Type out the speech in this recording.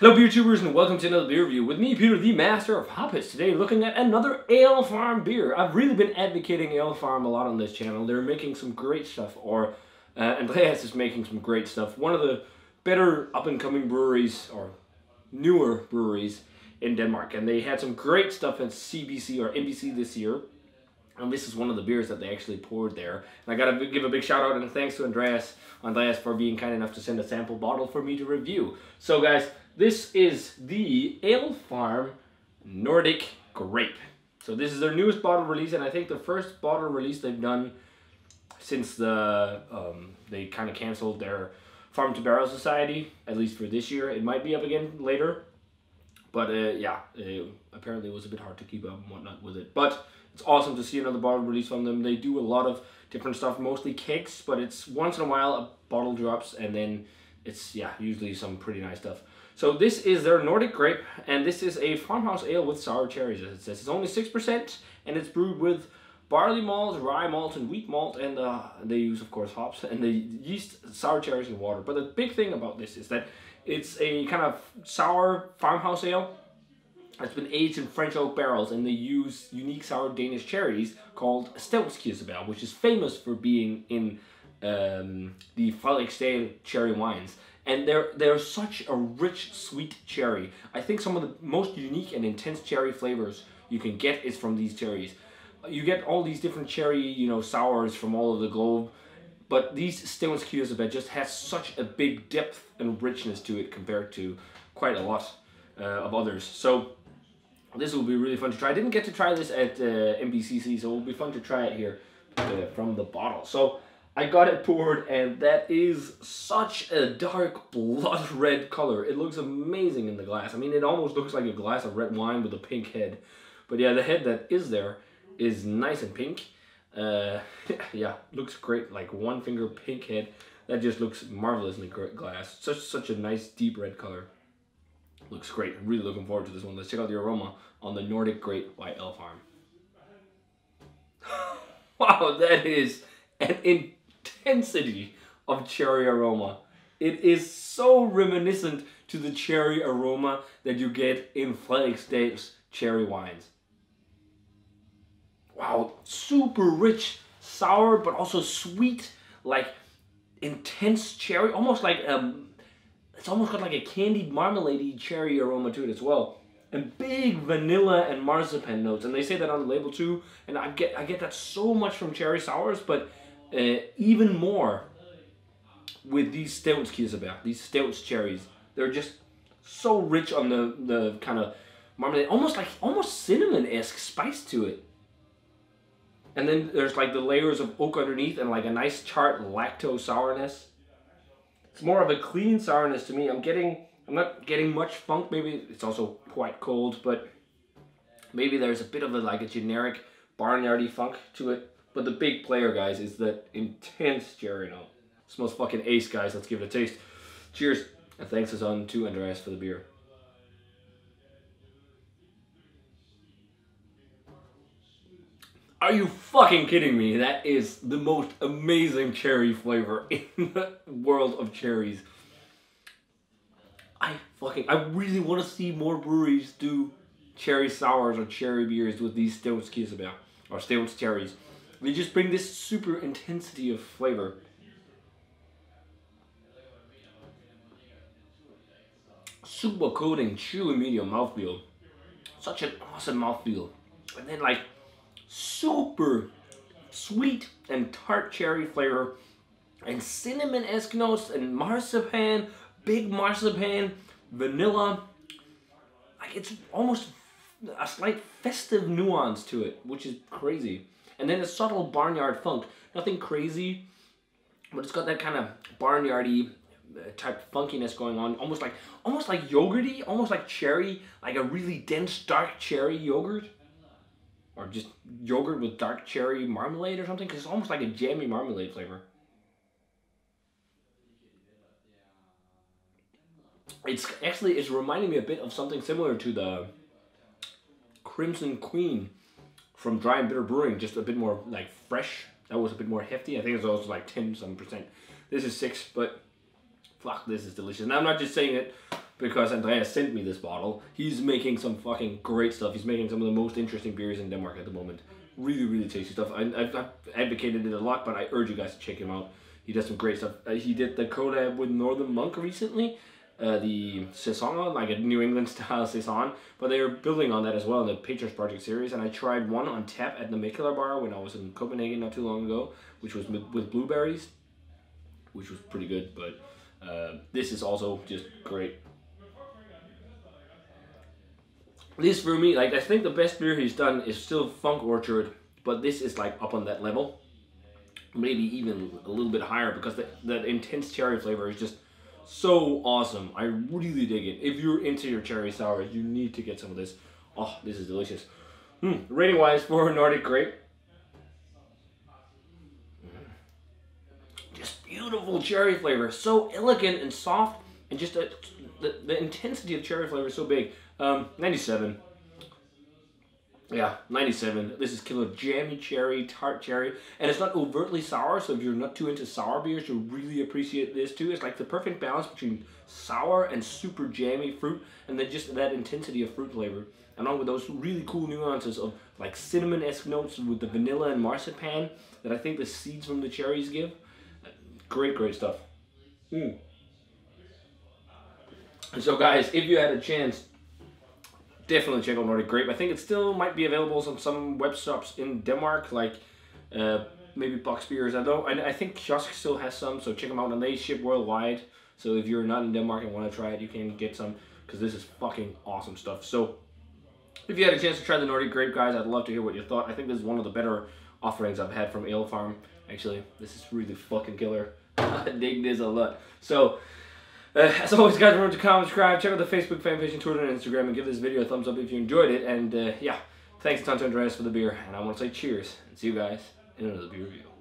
Hello beer tubers and welcome to another beer review with me, Peter, the master of hoppers. Today looking at another Alefarm beer. I've really been advocating Alefarm a lot on this channel. They're making some great stuff, or Andreas is making some great stuff. One of the better up and coming breweries, or newer breweries in Denmark. And they had some great stuff at CBC or NBC this year. And this is one of the beers that they actually poured there. And I gotta give a big shout out and thanks to Andreas for being kind enough to send a sample bottle for me to review. So guys, this is the Alefarm Nordic Grape. So this is their newest bottle release, and I think the first bottle release they've done since they kind of canceled their Farm to Barrel Society, at least for this year. It might be up again later. But apparently it was a bit hard to keep up and whatnot with it. But it's awesome to see another bottle release from them. They do a lot of different stuff, mostly kegs, but it's once in a while a bottle drops, and then it's, usually some pretty nice stuff. So this is their Nordic Grape, and this is a farmhouse ale with sour cherries, as it says. It's only 6%, and it's brewed with barley malt, rye malt, and wheat malt, and they use, of course, hops, and they yeast, sour cherries, and water. But the big thing about this is that it's a kind of sour farmhouse ale. It's been aged in French oak barrels, and they use unique sour Danish cherries called Stevnskirseberg, which is famous for being in the Farmhouse cherry wines. And they're such a rich, sweet cherry. I think some of the most unique and intense cherry flavors you can get is from these cherries. You get all these different cherry, sours from all over the globe, but these Stevnskirseberg just has such a big depth and richness to it compared to quite a lot of others. So this will be really fun to try. I didn't get to try this at MBCC, so it will be fun to try it here from the bottle. So I got it poured, and that is such a dark blood red color. It looks amazing in the glass. I mean, it almost looks like a glass of red wine with a pink head. But yeah, the head that is there is nice and pink. Looks great, like one finger pink head. That just looks marvelous in the glass. Such a nice deep red color. Looks great. I'm really looking forward to this one. Let's check out the aroma on the Nordic Grape by Alefarm. Wow, that is an intensity of cherry aroma. It is so reminiscent to the cherry aroma that you get in Frederiksdal's cherry wines. Wow, super rich, sour, but also sweet, like intense cherry, almost like it's almost got like a candied marmalade-y cherry aroma to it as well. And big vanilla and marzipan notes, and they say that on the label too. And I get that so much from cherry sours, but even more with these Stevnskirseberg, these Stevns cherries. They're just so rich on the kind of marmalade, almost cinnamon-esque spice to it. And then there's like the layers of oak underneath and like a nice tart lactose sourness. It's more of a clean sourness to me. I'm not getting much funk. Maybe it's also quite cold, but maybe there's a bit of a generic barnyardy funk to it. But the big player, guys, is that intense cherry note. Smells fucking ace, guys. Let's give it a taste. Cheers, and thanks to Andreas for the beer. Are you fucking kidding me? That is the most amazing cherry flavor in the world of cherries. I really want to see more breweries do cherry sours or cherry beers with these Stevnskirseberg or Stevns cherries. They just bring this super intensity of flavor. Super coating, chewy medium mouthfeel. Such an awesome mouthfeel. And then super sweet and tart cherry flavor and cinnamon-esque notes and marzipan, big marzipan, vanilla. It's almost a slight festive nuance to it, which is crazy. And then a subtle barnyard funk. Nothing crazy, but it's got that kind of barnyardy type funkiness going on. Almost like yogurty, almost like cherry, like a really dense dark cherry yogurt. Or just yogurt with dark cherry marmalade or something, because it's almost like a jammy marmalade flavor. It's reminding me a bit of something similar to the Crimson Queen from Dry and Bitter Brewing, just a bit more fresh. That was a bit more hefty. I think it's also 10-some%. This is 6, but fuck, this is delicious. And I'm not just saying it because Andreas sent me this bottle. He's making some fucking great stuff. He's making some of the most interesting beers in Denmark at the moment. Really, really tasty stuff. I've advocated it a lot, but I urge you guys to check him out. He does some great stuff. He did the collab with Northern Monk recently. The Saison, like a New England style Saison, but they're building on that as well in the Patrons Project series. And I tried one on tap at the Mikkeller bar when I was in Copenhagen not too long ago, which was with blueberries, which was pretty good. But this is also just great. This for me, like I think the best beer he's done is still Funk Orchard, but this is like up on that level, maybe even a little bit higher, because that intense cherry flavor is just so awesome. I really dig it. If you're into your cherry sours, you need to get some of this. Oh, this is delicious. Rating wise for Nordic Grape, just beautiful cherry flavor, so elegant and soft, and just the intensity of cherry flavor is so big. 97. Yeah, 97. This is killer jammy cherry, tart cherry, and it's not overtly sour, so if you're not too into sour beers, you'll really appreciate this too. It's like the perfect balance between sour and super jammy fruit, and then just that intensity of fruit flavor, along with those really cool nuances of like cinnamon-esque notes with the vanilla and marzipan that I think the seeds from the cherries give. Great, great stuff. So guys, if you had a chance, definitely check out Nordic Grape. I think it still might be available on some web shops in Denmark, like maybe Box Beers. I think Kiosk still has some, so check them out. And they ship worldwide, so if you're not in Denmark and want to try it, you can get some, because this is fucking awesome stuff. So if you had a chance to try the Nordic Grape, guys, I'd love to hear what you thought. I think this is one of the better offerings I've had from Alefarm. Actually, this is really fucking killer. I dig this a lot. So as always, guys, remember to comment, subscribe, check out the Facebook fan page and Twitter and Instagram, and give this video a thumbs up if you enjoyed it. And yeah, thanks a ton to Andreas for the beer, and I want to say cheers, and see you guys in another beer review.